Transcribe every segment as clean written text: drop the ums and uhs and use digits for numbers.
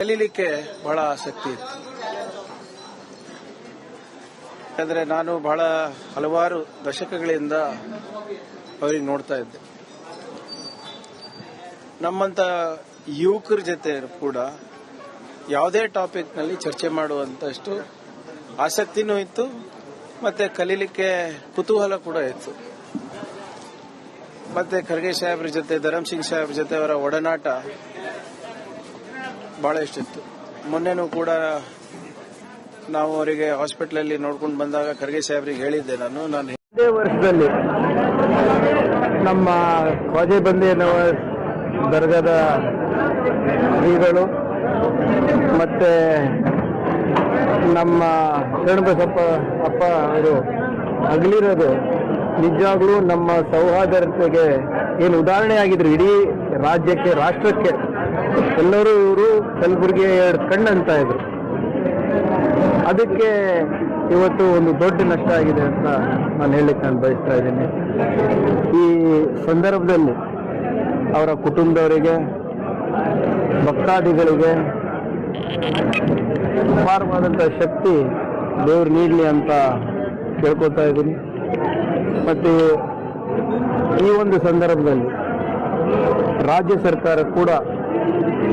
ಕಲೀಲಿಕ್ಕೆ ಬಹಳ ಆಸಕ್ತಿ ಇತ್ತು. ಯಾಕಂದ್ರೆ ನಾನು ಬಹಳ ಹಲವಾರು ದಶಕಗಳಿಂದ ಅವರಿಗೆ ನೋಡ್ತಾ ಇದ್ದೆ. ನಮ್ಮಂತ ಯುವಕರ ಜೊತೆ ಕೂಡ ಯಾವುದೇ ಟಾಪಿಕ್ ನಲ್ಲಿ ಚರ್ಚೆ ಮಾಡುವಂತಷ್ಟು ಆಸಕ್ತಿನೂ ಇತ್ತು, ಮತ್ತೆ ಕಲೀಲಿಕ್ಕೆ ಕುತೂಹಲ ಕೂಡ ಇತ್ತು. ಮತ್ತೆ ಖರ್ಗೆ ಸಾಹೇಬ್ರ ಜೊತೆ, ಧರಮ್ ಸಿಂಗ್ ಸಾಹೇಬ್ರ ಜೊತೆ ಅವರ ಒಡನಾಟ ಬಹಳ ಇಷ್ಟಿತ್ತು. ಮೊನ್ನೆನೂ ಕೂಡ ನಾವು ಅವರಿಗೆ ಹಾಸ್ಪಿಟಲ್ ನೋಡ್ಕೊಂಡು ಬಂದಾಗ ಖರ್ಗೆ ಸಾಹೇಬ್ರಿಗೆ ಹೇಳಿದ್ದೆ, ನಾನು ಇದೇ ವರ್ಷದಲ್ಲಿ ನಮ್ಮ ಖ್ವಾಜೆ ಬಂದೇ ನವಾಜ್ ದರ್ಗಾದ ಶ್ರೀಗಳು ಮತ್ತೆ ನಮ್ಮ ಶರಣಬಸಪ್ಪ ಅಪ್ಪ ಅವರು ಅಗಲಿರೋದು ನಿಜವಾಗ್ಲೂ ನಮ್ಮ ಸೌಹಾರ್ದತೆಗೆ ಏನು ಉದಾಹರಣೆ ಆಗಿದ್ರು. ಇಡೀ ರಾಜ್ಯಕ್ಕೆ, ರಾಷ್ಟ್ರಕ್ಕೆ ಎಲ್ಲರೂ ಇವರು ಕಲಬುರಗಿ ಎರಡು ಕಣ್ಣು ಅಂತ ಇದ್ರು. ಅದಕ್ಕೆ ಇವತ್ತು ಒಂದು ದೊಡ್ಡ ನಷ್ಟ ಆಗಿದೆ ಅಂತ ನಾನು ಹೇಳಲಿಕ್ಕೆ ಬಯಸ್ತಾ ಇದ್ದೀನಿ. ಈ ಸಂದರ್ಭದಲ್ಲಿ ಅವರ ಕುಟುಂಬದವರಿಗೆ, ಭಕ್ತಾದಿಗಳಿಗೆ ಅಪಾರವಾದಂಥ ಶಕ್ತಿ ದೇವರು ನೀಡಲಿ ಅಂತ ಕೇಳ್ಕೊತಾ ಇದ್ದೀನಿ. ಮತ್ತು ಈ ಒಂದು ಸಂದರ್ಭದಲ್ಲಿ ರಾಜ್ಯ ಸರ್ಕಾರ ಕೂಡ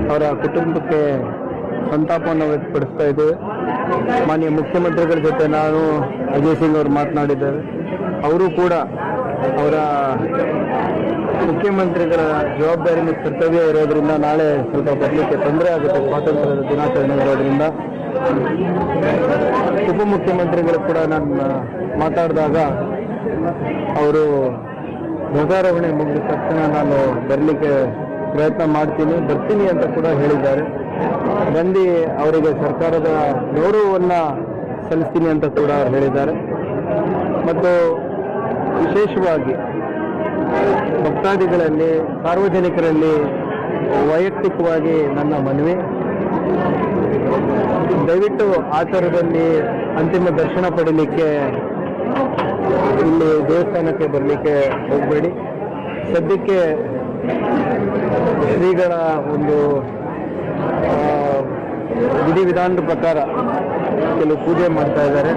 ಅವರ ಕುಟುಂಬಕ್ಕೆ ಸಂತಾಪವನ್ನು ವ್ಯಕ್ತಪಡಿಸ್ತಾ ಇದ್ದೇವೆ. ಮಾನ್ಯ ಮುಖ್ಯಮಂತ್ರಿಗಳ ಜೊತೆ ನಾನು ಅಜಯ್ ಸಿಂಗ್ ಅವರು ಮಾತನಾಡಿದ್ದಾರೆ. ಅವರು ಕೂಡ ಅವರ ಮುಖ್ಯಮಂತ್ರಿಗಳ ಜವಾಬ್ದಾರಿ ಮತ್ತು ಕರ್ತವ್ಯ ಇರೋದ್ರಿಂದ ನಾಳೆ ಸ್ವಲ್ಪ ಬರಲಿಕ್ಕೆ ತೊಂದರೆ ಆಗುತ್ತೆ, ಸ್ವಾತಂತ್ರ್ಯದ ದಿನಾಚರಣೆ ಇರೋದ್ರಿಂದ. ಉಪಮುಖ್ಯಮಂತ್ರಿಗಳು ಕೂಡ ನಾನು ಮಾತಾಡಿದಾಗ ಅವರು ಧ್ವಜಾರೋಹಣೆ ಮುಗಿದ ತಕ್ಷಣ ನಾನು ಬರಲಿಕ್ಕೆ ಪ್ರಯತ್ನ ಬರ್ತೀನಿ ಅಂತ ಕೂಡ ಹೇಳಿದ್ದಾರೆ. ಬಂದು ಅವರಿಗೆ ಸರ್ಕಾರದ ಗೌರವವನ್ನು ಸಲ್ಲಿಸ್ತೀನಿ ಅಂತ ಕೂಡ ಹೇಳಿದ್ದಾರೆ. ಮತ್ತು ವಿಶೇಷವಾಗಿ ಭಕ್ತಾದಿಗಳಲ್ಲಿ, ಸಾರ್ವಜನಿಕರಲ್ಲಿ ವೈಯಕ್ತಿಕವಾಗಿ ನನ್ನ ಮನವಿ, ದಯವಿಟ್ಟು ಆಚಾರದಲ್ಲಿ ಅಂತಿಮ ದರ್ಶನ ಪಡೀಲಿಕ್ಕೆ ಇಲ್ಲಿ ದೇವಸ್ಥಾನಕ್ಕೆ ಬರಲಿಕ್ಕೆ ಹೋಗಬೇಡಿ. ಸದ್ಯಕ್ಕೆ ಶ್ರೀಗಳ ಒಂದು ವಿಧಿವಿಧಾನದ ಪ್ರಕಾರ ಕೆಲವು ಪೂಜೆ ಮಾಡ್ತಾ ಇದ್ದಾರೆ.